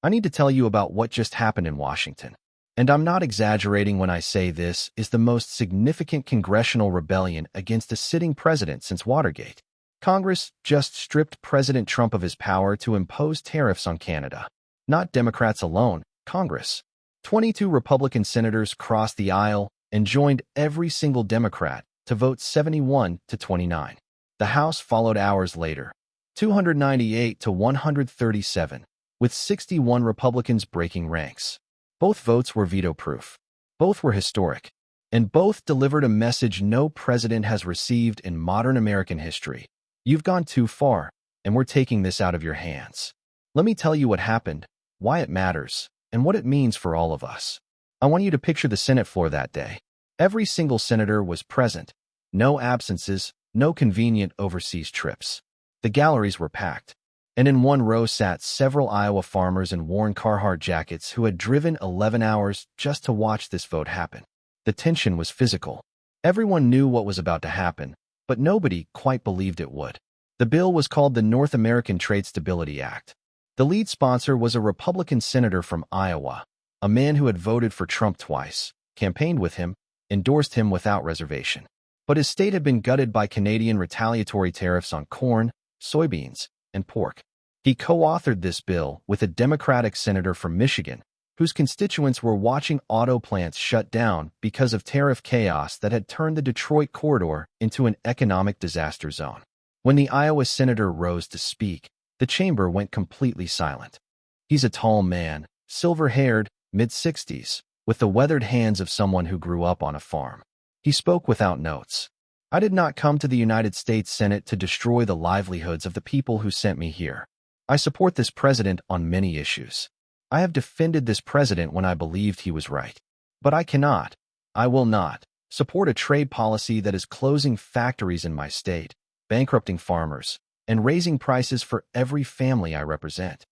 I need to tell you about what just happened in Washington. And I'm not exaggerating when I say this is the most significant congressional rebellion against a sitting president since Watergate. Congress just stripped President Trump of his power to impose tariffs on Canada. Not Democrats alone, Congress. 22 Republican senators crossed the aisle and joined every single Democrat to vote 71 to 29. The House followed hours later, 298 to 137, with 61 Republicans breaking ranks. Both votes were veto-proof. Both were historic. And both delivered a message no president has received in modern American history. You've gone too far, and we're taking this out of your hands. Let me tell you what happened, why it matters, and what it means for all of us. I want you to picture the Senate floor that day. Every single senator was present. No absences, no convenient overseas trips. The galleries were packed, and in one row sat several Iowa farmers in worn Carhartt jackets who had driven 11 hours just to watch this vote happen. The tension was physical. Everyone knew what was about to happen, but nobody quite believed it would. The bill was called the North American Trade Stability Act. The lead sponsor was a Republican senator from Iowa, a man who had voted for Trump twice, campaigned with him, endorsed him without reservation. But his state had been gutted by Canadian retaliatory tariffs on corn, soybeans, and pork. He co-authored this bill with a Democratic senator from Michigan, whose constituents were watching auto plants shut down because of tariff chaos that had turned the Detroit corridor into an economic disaster zone. When the Iowa senator rose to speak, the chamber went completely silent. He's a tall man, silver-haired, mid-60s, with the weathered hands of someone who grew up on a farm. He spoke without notes. I did not come to the United States Senate to destroy the livelihoods of the people who sent me here. I support this president on many issues. I have defended this president when I believed he was right. But I will not, support a trade policy that is closing factories in my state, bankrupting farmers, and raising prices for every family I represent.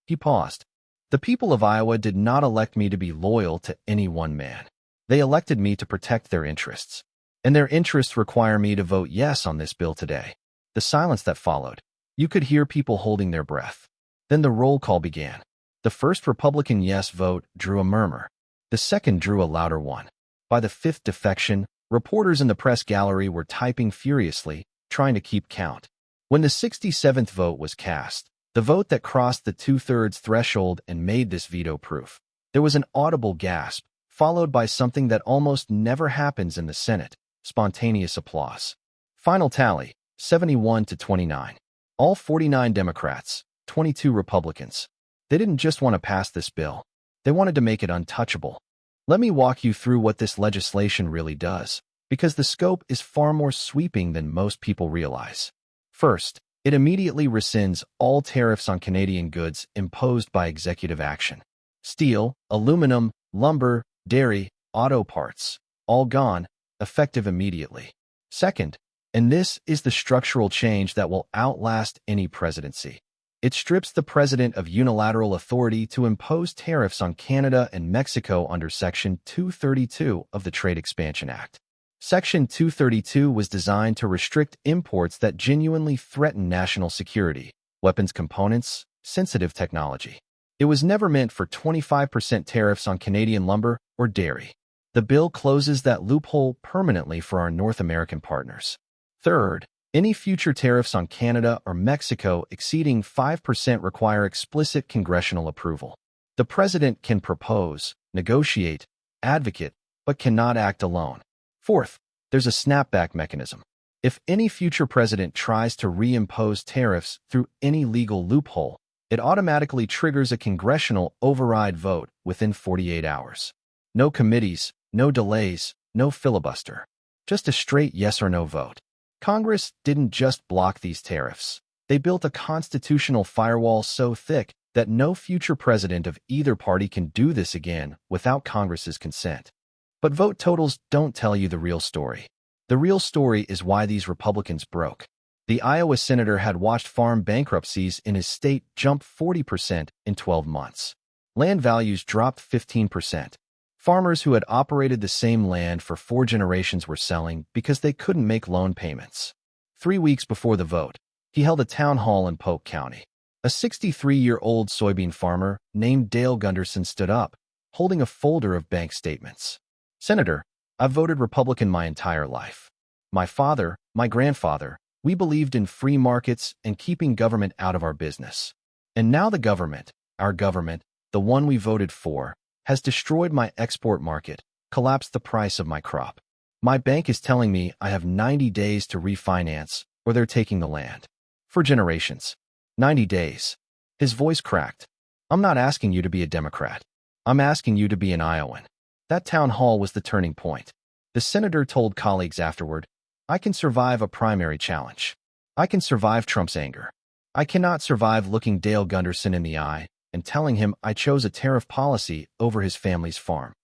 He paused. The people of Iowa did not elect me to be loyal to any one man. They elected me to protect their interests. And their interests require me to vote yes on this bill today. The silence that followed. You could hear people holding their breath. Then the roll call began. The first Republican yes vote drew a murmur. The second drew a louder one. By the fifth defection, reporters in the press gallery were typing furiously, trying to keep count. When the 67th vote was cast, the vote that crossed the two-thirds threshold and made this veto-proof, there was an audible gasp, followed by something that almost never happens in the Senate, spontaneous applause. Final tally, 71 to 29. All 49 Democrats, 22 Republicans. They didn't just want to pass this bill. They wanted to make it untouchable. Let me walk you through what this legislation really does, because the scope is far more sweeping than most people realize. First, it immediately rescinds all tariffs on Canadian goods imposed by executive action. Steel, aluminum, lumber, dairy, auto parts, all gone, effective immediately. Second, and this is the structural change that will outlast any presidency. It strips the president of unilateral authority to impose tariffs on Canada and Mexico under Section 232 of the Trade Expansion Act. Section 232 was designed to restrict imports that genuinely threaten national security, weapons components, sensitive technology. It was never meant for 25% tariffs on Canadian lumber or dairy. The bill closes that loophole permanently for our North American partners. Third, any future tariffs on Canada or Mexico exceeding 5% require explicit congressional approval. The president can propose, negotiate, advocate, but cannot act alone. Fourth, there's a snapback mechanism. If any future president tries to reimpose tariffs through any legal loophole, it automatically triggers a congressional override vote within 48 hours. No committees, no delays, no filibuster. Just a straight yes or no vote. Congress didn't just block these tariffs. They built a constitutional firewall so thick that no future president of either party can do this again without Congress's consent. But vote totals don't tell you the real story. The real story is why these Republicans broke. The Iowa senator had watched farm bankruptcies in his state jump 40% in 12 months. Land values dropped 15%. Farmers who had operated the same land for 4 generations were selling because they couldn't make loan payments. 3 weeks before the vote, he held a town hall in Polk County. A 63-year-old soybean farmer named Dale Gunderson stood up, holding a folder of bank statements. "Senator, I've voted Republican my entire life. My father, my grandfather, we believed in free markets and keeping government out of our business. And now the government, our government, the one we voted for, has destroyed my export market, collapsed the price of my crop. My bank is telling me I have 90 days to refinance, or they're taking the land. For generations. 90 days. His voice cracked. "I'm not asking you to be a Democrat. I'm asking you to be an Iowan." That town hall was the turning point. The senator told colleagues afterward, "I can survive a primary challenge. I can survive Trump's anger. I cannot survive looking Dale Gunderson in the eye and telling him I chose a tariff policy over his family's farm."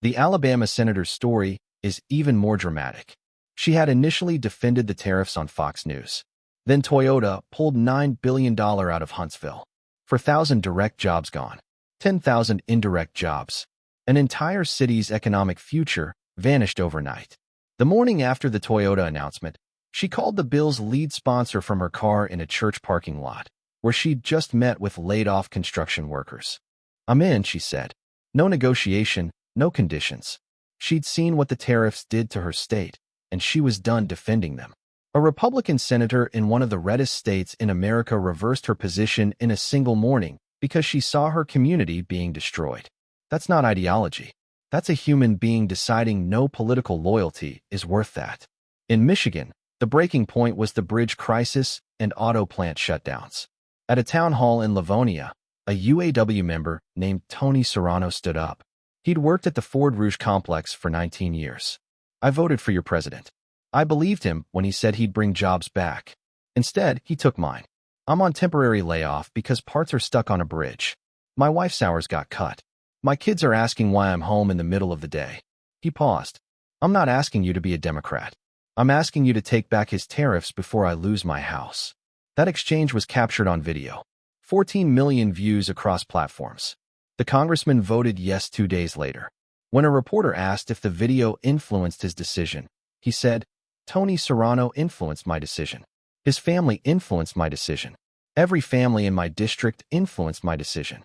The Alabama senator's story is even more dramatic. She had initially defended the tariffs on Fox News. Then Toyota pulled $9 billion out of Huntsville. 4,000 direct jobs gone. 10,000 indirect jobs. An entire city's economic future vanished overnight. The morning after the Toyota announcement, she called the bill's lead sponsor from her car in a church parking lot, where she'd just met with laid-off construction workers. "I'm in," she said. No negotiation, no conditions. She'd seen what the tariffs did to her state, and she was done defending them. A Republican senator in one of the reddest states in America reversed her position in a single morning because she saw her community being destroyed. That's not ideology. That's a human being deciding no political loyalty is worth that. In Michigan, the breaking point was the bridge crisis and auto plant shutdowns. At a town hall in Livonia, a UAW member named Tony Serrano stood up. He'd worked at the Ford Rouge complex for 19 years. "I voted for your president. I believed him when he said he'd bring jobs back. Instead, he took mine. I'm on temporary layoff because parts are stuck on a bridge. My wife's hours got cut. My kids are asking why I'm home in the middle of the day." He paused. "I'm not asking you to be a Democrat. I'm asking you to take back his tariffs before I lose my house." That exchange was captured on video. 14 million views across platforms. The congressman voted yes 2 days later. When a reporter asked if the video influenced his decision, he said, "Tony Serrano influenced my decision. His family influenced my decision. Every family in my district influenced my decision."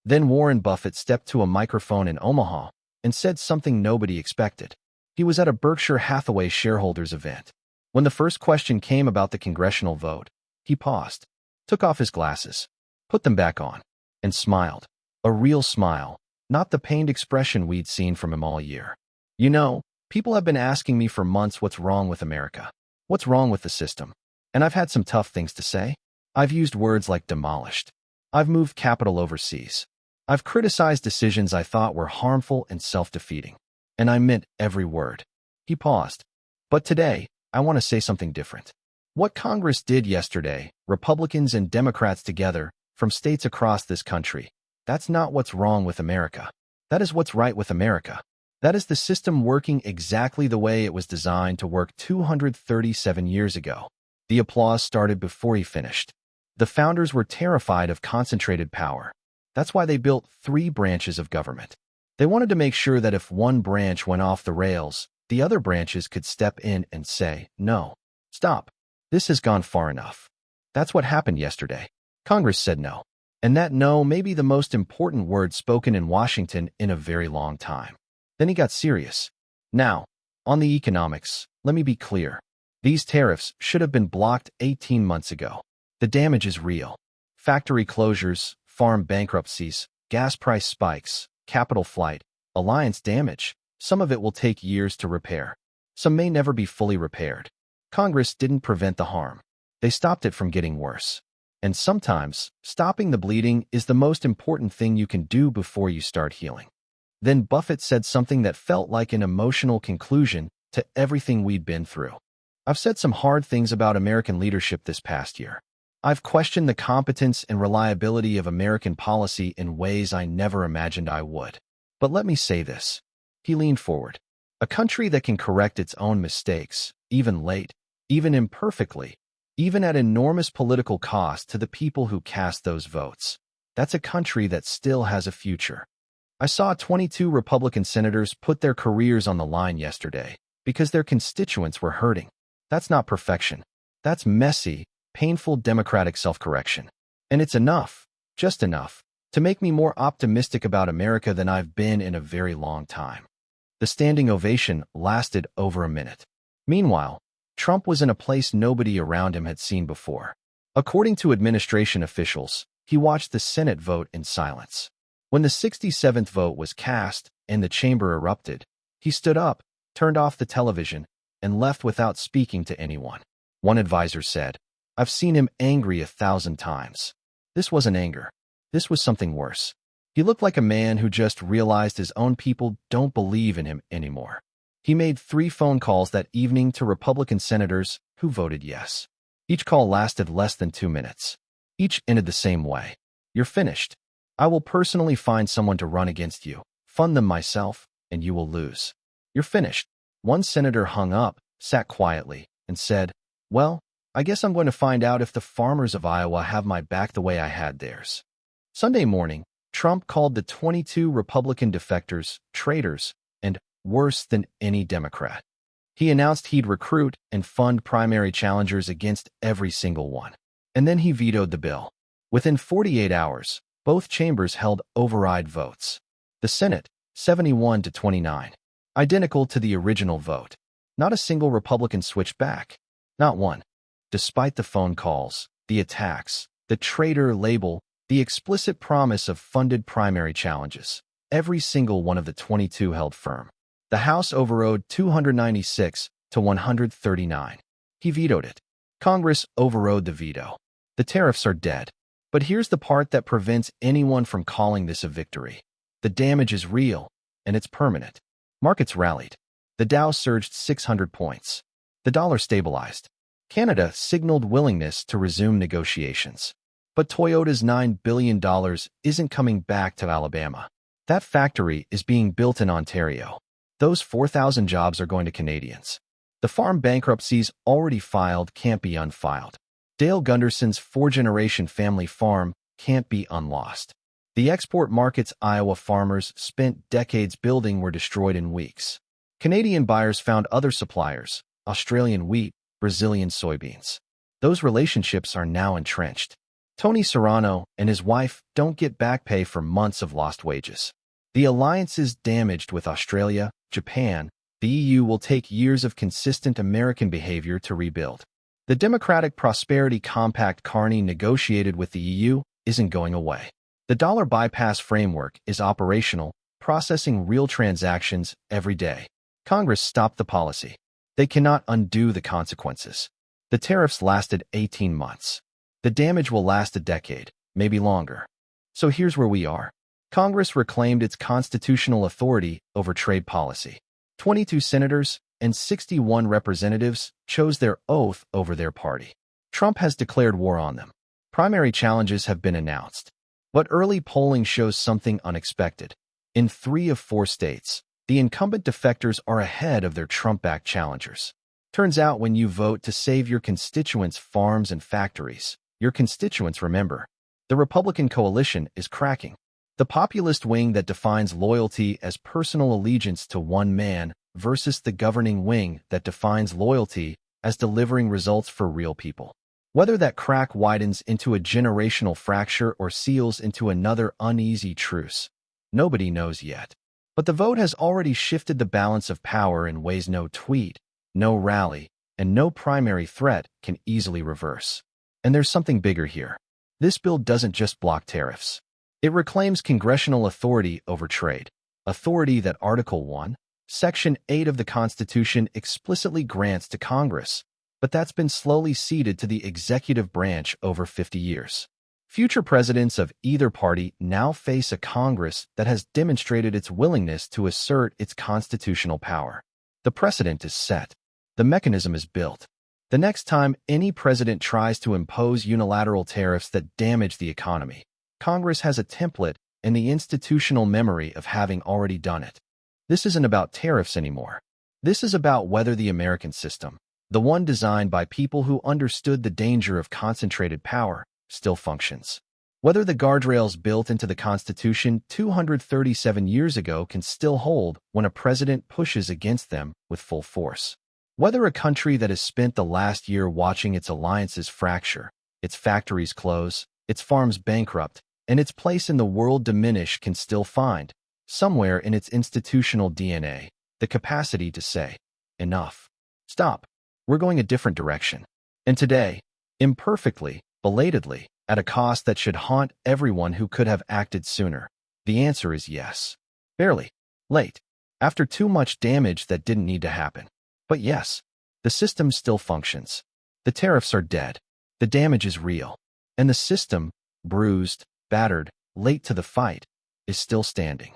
Then Warren Buffett stepped to a microphone in Omaha and said something nobody expected. He was at a Berkshire Hathaway shareholders event. When the first question came about the congressional vote, he paused, took off his glasses, put them back on, and smiled. A real smile, not the pained expression we'd seen from him all year. "You know, people have been asking me for months what's wrong with America. What's wrong with the system? And I've had some tough things to say. I've used words like demolished. I've moved capital overseas. I've criticized decisions I thought were harmful and self-defeating. And I meant every word." He paused. "But today, I want to say something different. What Congress did yesterday, Republicans and Democrats together, from states across this country, that's not what's wrong with America. That is what's right with America. That is the system working exactly the way it was designed to work 237 years ago." The applause started before he finished. The founders were terrified of concentrated power. That's why they built 3 branches of government. They wanted to make sure that if one branch went off the rails, the other branches could step in and say, "No, stop. This has gone far enough." That's what happened yesterday. Congress said no. And that no may be the most important word spoken in Washington in a very long time. Then he got serious. "Now, on the economics, let me be clear. These tariffs should have been blocked 18 months ago. The damage is real. Factory closures, farm bankruptcies, gas price spikes, capital flight, alliance damage. Some of it will take years to repair. Some may never be fully repaired. Congress didn't prevent the harm. They stopped it from getting worse. And sometimes, stopping the bleeding is the most important thing you can do before you start healing." Then Buffett said something that felt like an emotional conclusion to everything we'd been through. "I've said some hard things about American leadership this past year. I've questioned the competence and reliability of American policy in ways I never imagined I would. But let me say this." He leaned forward. "A country that can correct its own mistakes, even late, even imperfectly, even at enormous political cost to the people who cast those votes. That's a country that still has a future." I saw 22 Republican senators put their careers on the line yesterday because their constituents were hurting. That's not perfection. That's messy, painful democratic self-correction. And it's enough, just enough, to make me more optimistic about America than I've been in a very long time. The standing ovation lasted over a minute. Meanwhile, Trump was in a place nobody around him had seen before. According to administration officials, he watched the Senate vote in silence. When the 67th vote was cast and the chamber erupted, he stood up, turned off the television, and left without speaking to anyone. One advisor said, "I've seen him angry 1,000 times. This wasn't anger. This was something worse. He looked like a man who just realized his own people don't believe in him anymore." He made 3 phone calls that evening to Republican senators who voted yes. Each call lasted less than 2 minutes. Each ended the same way. "You're finished. I will personally find someone to run against you, fund them myself, and you will lose. You're finished." One senator hung up, sat quietly, and said, "Well, I guess I'm going to find out if the farmers of Iowa have my back the way I had theirs." Sunday morning, Trump called the 22 Republican defectors traitors and worse than any Democrat. He announced he'd recruit and fund primary challengers against every single one. And then he vetoed the bill. Within 48 hours, both chambers held override votes. The Senate, 71-29. Identical to the original vote. Not a single Republican switched back. Not one. Despite the phone calls, the attacks, the traitor label, the explicit promise of funded primary challenges, every single one of the 22 held firm. The House overrode 296 to 139. He vetoed it. Congress overrode the veto. The tariffs are dead. But here's the part that prevents anyone from calling this a victory. The damage is real, and it's permanent. Markets rallied. The Dow surged 600 points. The dollar stabilized. Canada signaled willingness to resume negotiations. But Toyota's $9 billion isn't coming back to Alabama. That factory is being built in Ontario. Those 4,000 jobs are going to Canadians. The farm bankruptcies already filed can't be unfiled. Dale Gunderson's 4-generation family farm can't be unlost. The export markets Iowa farmers spent decades building were destroyed in weeks. Canadian buyers found other suppliers, Australian wheat, Brazilian soybeans. Those relationships are now entrenched. Tony Serrano and his wife don't get back pay for months of lost wages. The alliance is damaged with Australia, Japan. The EU will take years of consistent American behavior to rebuild. The Democratic Prosperity Compact Carney negotiated with the EU isn't going away. The dollar bypass framework is operational, processing real transactions every day. Congress stopped the policy. They cannot undo the consequences. The tariffs lasted 18 months. The damage will last a decade, maybe longer. So here's where we are. Congress reclaimed its constitutional authority over trade policy. 22 senators and 61 representatives chose their oath over their party. Trump has declared war on them. Primary challenges have been announced. But early polling shows something unexpected. In 3 of 4 states, the incumbent defectors are ahead of their Trump-backed challengers. Turns out when you vote to save your constituents' farms and factories, your constituents remember. The Republican coalition is cracking. The populist wing that defines loyalty as personal allegiance to one man versus the governing wing that defines loyalty as delivering results for real people. Whether that crack widens into a generational fracture or seals into another uneasy truce, nobody knows yet. But the vote has already shifted the balance of power in ways no tweet, no rally, and no primary threat can easily reverse. And there's something bigger here. This bill doesn't just block tariffs. It reclaims congressional authority over trade, authority that Article 1, Section 8 of the Constitution explicitly grants to Congress, but that's been slowly ceded to the executive branch over 50 years. Future presidents of either party now face a Congress that has demonstrated its willingness to assert its constitutional power. The precedent is set. The mechanism is built. The next time any president tries to impose unilateral tariffs that damage the economy, Congress has a template and the institutional memory of having already done it. This isn't about tariffs anymore. This is about whether the American system, the one designed by people who understood the danger of concentrated power, still functions. Whether the guardrails built into the Constitution 237 years ago can still hold when a president pushes against them with full force. Whether a country that has spent the last year watching its alliances fracture, its factories close, its farms bankrupt, and its place in the world diminished can still find, somewhere in its institutional DNA, the capacity to say, enough. Stop. We're going a different direction. And today, imperfectly, belatedly, at a cost that should haunt everyone who could have acted sooner, the answer is yes. Barely. Late. After too much damage that didn't need to happen. But yes, the system still functions. The tariffs are dead. The damage is real. And the system, bruised, battered, late to the fight, is still standing.